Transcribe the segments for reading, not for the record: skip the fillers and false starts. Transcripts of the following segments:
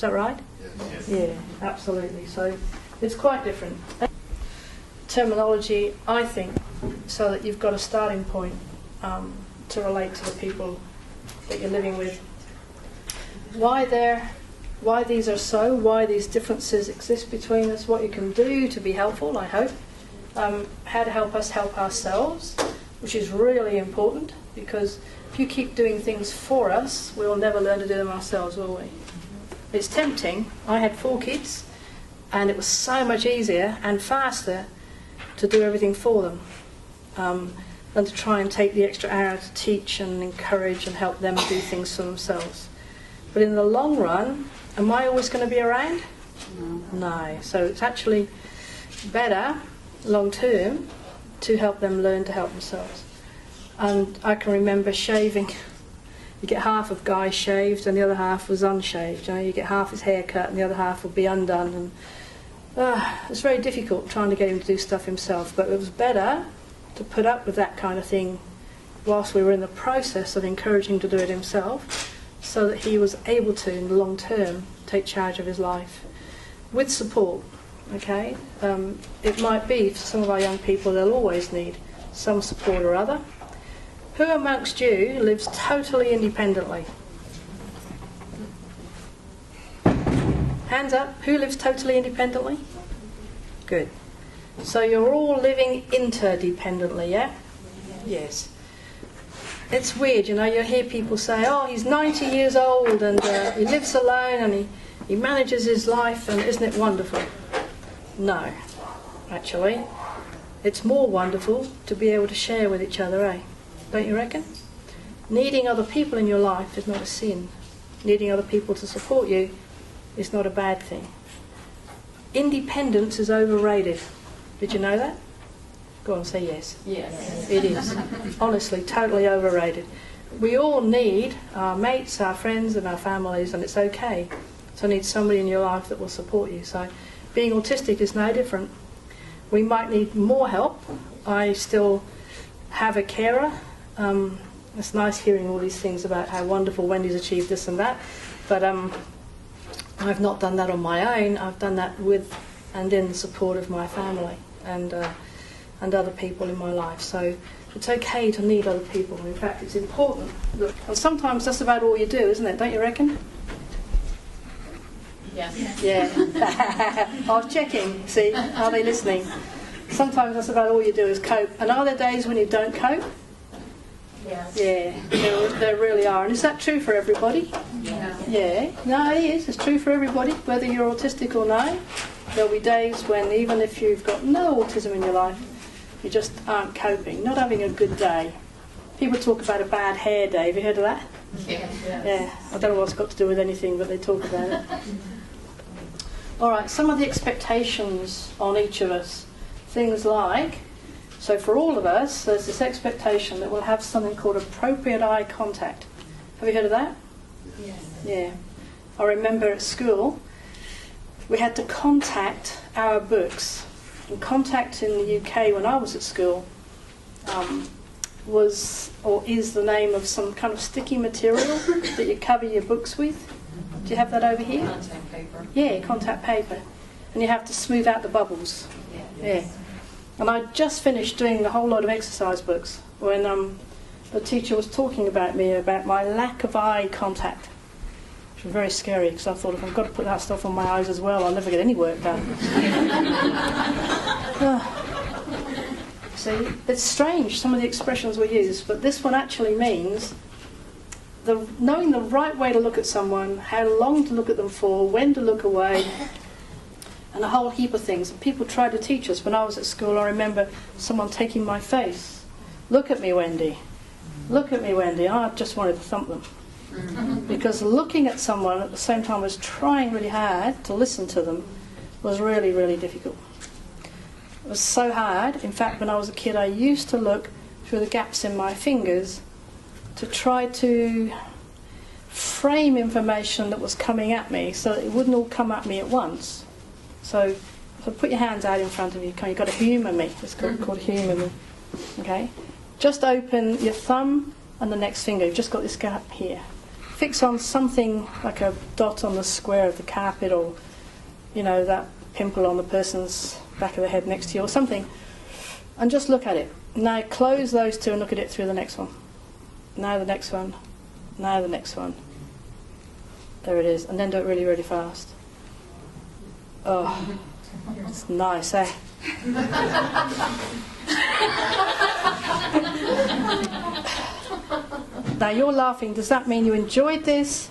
that right? Yes. Yeah, absolutely. So it's quite different. Terminology, I think, so that you've got a starting point to relate to the people that you're living with. Why these are so, why these differences exist between us, what you can do to be helpful, I hope. How to help us help ourselves, which is really important, because if you keep doing things for us, we will never learn to do them ourselves, will we? It's tempting. I had 4 kids, and it was so much easier and faster to do everything for them than to try and take the extra hour to teach and encourage and help them do things for themselves. But in the long run, am I always going to be around? No. So it's actually better, long term, to help them learn to help themselves. And I can remember shaving. You get half of Guy shaved and the other half was unshaved. You get half his hair cut and the other half would be undone. And it's very difficult trying to get him to do stuff himself. But it was better to put up with that kind of thing whilst we were in the process of encouraging him to do it himself, so that he was able to, in the long term, take charge of his life with support. Okay, it might be for some of our young people they'll always need some support or other. Who amongst you lives totally independently? Hands up. Who lives totally independently? Good. So you're all living interdependently, yeah? Yes. It's weird, you hear people say, oh, he's 90 years old and he lives alone and he manages his life, and isn't it wonderful? No, actually. It's more wonderful to be able to share with each other, eh? Don't you reckon? Needing other people in your life is not a sin. Needing other people to support you is not a bad thing. Independence is overrated. Did you know that? Go on, say yes. Yes. It is. Honestly, totally overrated. We all need our mates, our friends and our families, and it's okay to need somebody in your life that will support you. So being autistic is no different. We might need more help. I still have a carer. It's nice hearing all these things about how wonderful Wendy's achieved this and that, but I've not done that on my own. I've done that with and in the support of my family and other people in my life. So it's okay to need other people. In fact, it's important. And sometimes that's about all you do, isn't it? Don't you reckon? Yes. Yeah. I was checking. See, are they listening? Sometimes that's about all you do is cope. And are there days when you don't cope? Yes. Yeah, there really are. And is that true for everybody? Yeah. No, it is. It's true for everybody, whether you're autistic or no. There'll be days when, even if you've got no autism in your life, you just aren't coping, not having a good day. People talk about a bad hair day. Have you heard of that? Yeah. I don't know what it's got to do with anything, but they talk about it. All right, some of the expectations on each of us. Things like, so for all of us, there's this expectation that we'll have something called appropriate eye contact. Have you heard of that? Yes. Yeah. I remember at school, we had to contact our books. And contact in the UK when I was at school was or is the name of some kind of sticky material that you cover your books with. Do you have that over here? Contact paper. Yeah, contact paper. And you have to smooth out the bubbles. Yeah. And I just finished doing a whole lot of exercise books when the teacher was talking about my lack of eye contact. Which was very scary, because I thought, if I've got to put that stuff on my eyes as well, I'll never get any work done. See, it's strange, some of the expressions we use, but this one actually means knowing the right way to look at someone, how long to look at them for, when to look away, and a whole heap of things. And people tried to teach us. When I was at school, I remember someone taking my face. Look at me, Wendy. Look at me, Wendy. I just wanted to thump them. Because looking at someone at the same time as trying really hard to listen to them was really, really difficult. It was so hard. In fact, when I was a kid, I used to look through the gaps in my fingers to try to frame information that was coming at me so that it wouldn't all come at me at once. So put your hands out in front of you. You've got to humour me. It's called humour me. Okay? Just open your thumb and the next finger. You've just got this gap here. fix on something like a dot on the square of the carpet, or, you know, that pimple on the person's back of the head next to you or something, and just look at it. Now close those two and look at it through the next one. Now the next one. Now the next one. There it is. And then do it really, really fast. Oh, it's nice, eh? Now you're laughing. Does that mean you enjoyed this?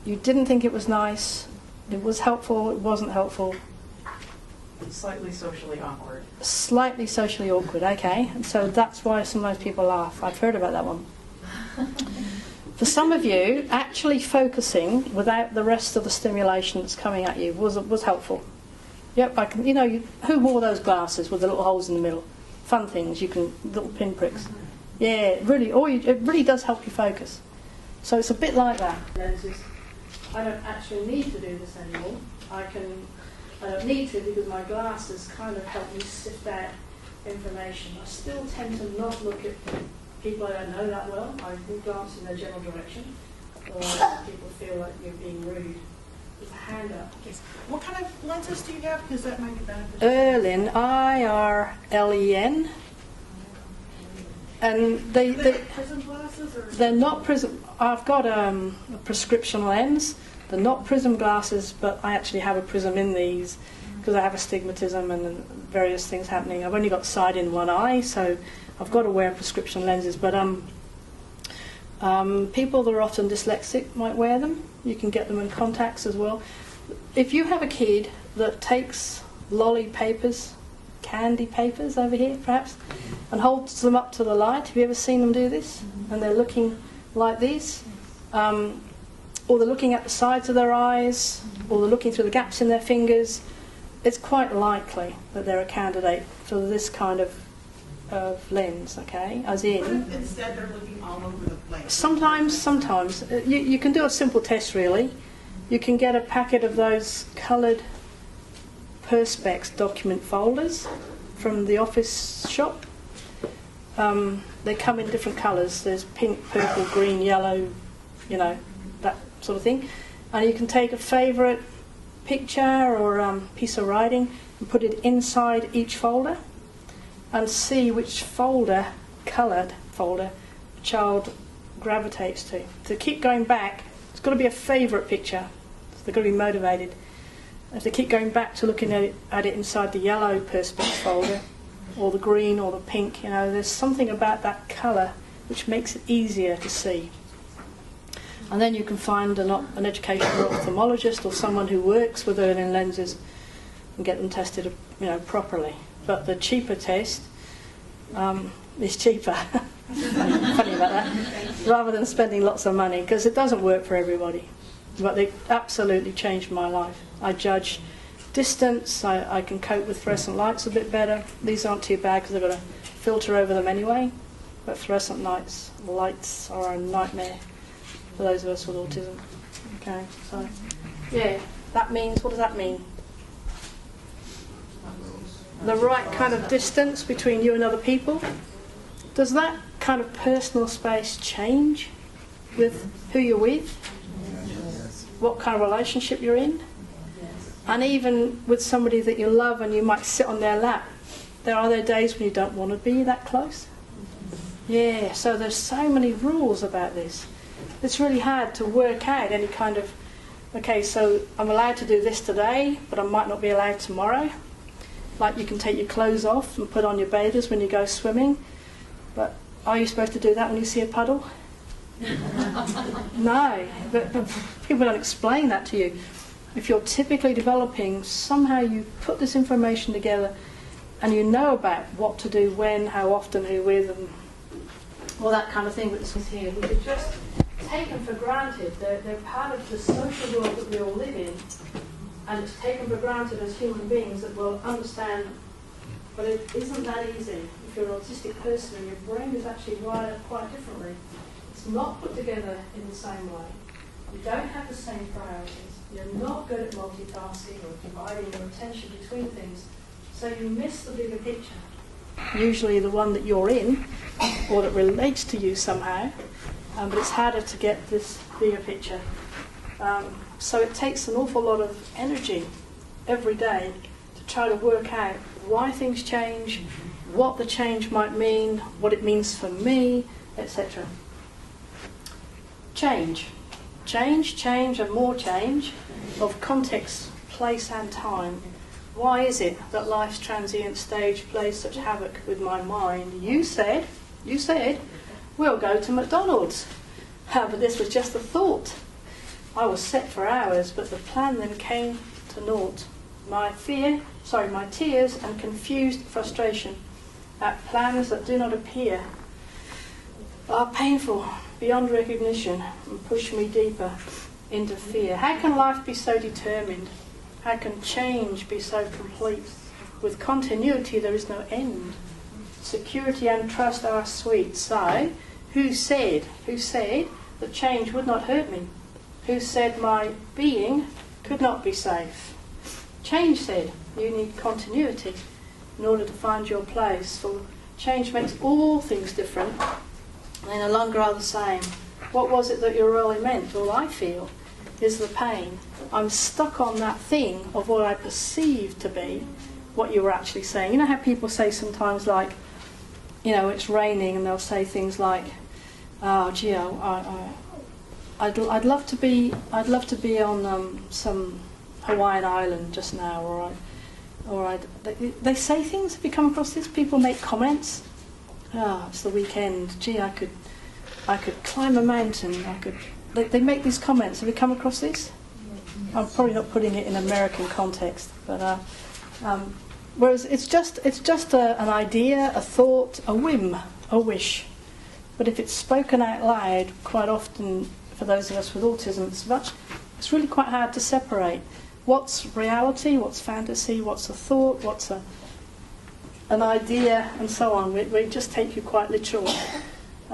You didn't think it was nice? It was helpful? It wasn't helpful? Slightly socially awkward. Slightly socially awkward, okay. And so that's why sometimes people laugh. I've heard about that one. For some of you, actually focusing without the rest of the stimulation that's coming at you was helpful. Yep, I can. You know, who wore those glasses with the little holes in the middle? Fun things, you can, little pinpricks. Yeah, it really does help you focus. So it's a bit like that. Lenses. I don't actually need to do this anymore. I don't need to, because my glasses kind of help me sift out information. I still tend to not look at people I don't know that well. I will glance in their general direction, or people feel like you're being rude. With a hand up. Yes. What kind of lenses do you have? Because that might be beneficial. Irlen, IRLEN. And Are they prism glasses? Or they're not prism. I've got a prescription lens. They're not prism glasses, but I actually have a prism in these because I have astigmatism and various things happening. I've only got sight in one eye, so I've got to wear prescription lenses. But people that are often dyslexic might wear them. You can get them in contacts as well. If you have a kid that takes lolly papers, candy papers over here perhaps, and holds them up to the light, have you ever seen them do this? And they're looking like this, or they're looking at the sides of their eyes, or they're looking through the gaps in their fingers, it's quite likely that they're a candidate for this kind of lens, okay? As in, what if instead they're looking all over the place? sometimes. You can do a simple test, really. You can get a packet of those coloured Perspex document folders from the office shop. They come in different colours. There's pink, purple, green, yellow, you know, that sort of thing. And you can take a favourite picture or piece of writing and put it inside each folder and see which folder, coloured folder, the child gravitates to. To keep going back, it's got to be a favourite picture. So they've got to be motivated. If they keep going back to looking at it inside the yellow Perspex folder, or the green or the pink, you know, there's something about that colour which makes it easier to see. And then you can find an educational ophthalmologist or someone who works with Irlen lenses and get them tested, you know, properly. But the cheaper test is cheaper. Funny about that. Rather than spending lots of money, because it doesn't work for everybody. But they absolutely changed my life. I judge distance. I can cope with fluorescent lights a bit better. These aren't too bad because I've got a filter over them anyway. But fluorescent lights are a nightmare for those of us with autism. Okay, so yeah, that means, what does that mean? The right kind of distance between you and other people. Does that kind of personal space change with who you're with? What kind of relationship you're in? And even with somebody that you love and you might sit on their lap, are there days when you don't want to be that close? Yeah, so there's so many rules about this. It's really hard to work out any kind of, okay, so I'm allowed to do this today, but I might not be allowed tomorrow. Like you can take your clothes off and put on your bathers when you go swimming, but are you supposed to do that when you see a puddle? No, but people don't explain that to you. If you're typically developing, somehow you put this information together and you know about what to do, when, how often, who with, and all that kind of thing. But this is here, which are just taken for granted. They're part of the social world that we all live in, and it's taken for granted as human beings that we'll understand. But it isn't that easy. If you're an autistic person and your brain is actually wired up quite differently, it's not put together in the same way. You don't have the same priorities. You're not good at multitasking or dividing your attention between things, so you miss the bigger picture. Usually the one that you're in, or that relates to you somehow, but it's harder to get this bigger picture. So it takes an awful lot of energy every day to try to work out why things change, what the change might mean, what it means for me, etc. Change, and more change of context, place and time. Why is it that life's transient stage plays such havoc with my mind? You said, we'll go to McDonald's. But this was just a thought. I was set for hours, but the plan then came to naught. My tears and confused frustration at plans that do not appear are painful beyond recognition and push me deeper into fear. How can life be so determined? How can change be so complete? With continuity there is no end. Security and trust are sweet. So, who said that change would not hurt me? Who said my being could not be safe? Change said you need continuity in order to find your place. For change makes all things different and they no longer are the same. What was it that you really meant? All I feel is the pain. I'm stuck on that thing of what I perceive to be what you were actually saying. You know how people say sometimes, like, it's raining, and they'll say things like, "Oh, gee, I'd love to be on some Hawaiian island just now," they say things. Have you come across this? People make comments. "Oh, it's the weekend. Gee, I could climb a mountain. They make these comments. Have you come across this? I'm probably not putting it in American context, but whereas it's just an idea, a thought, a whim, a wish. But if it's spoken out loud, quite often for those of us with autism, it's really quite hard to separate what's reality, what's fantasy, what's a thought, what's an idea, and so on. We just take you quite literal.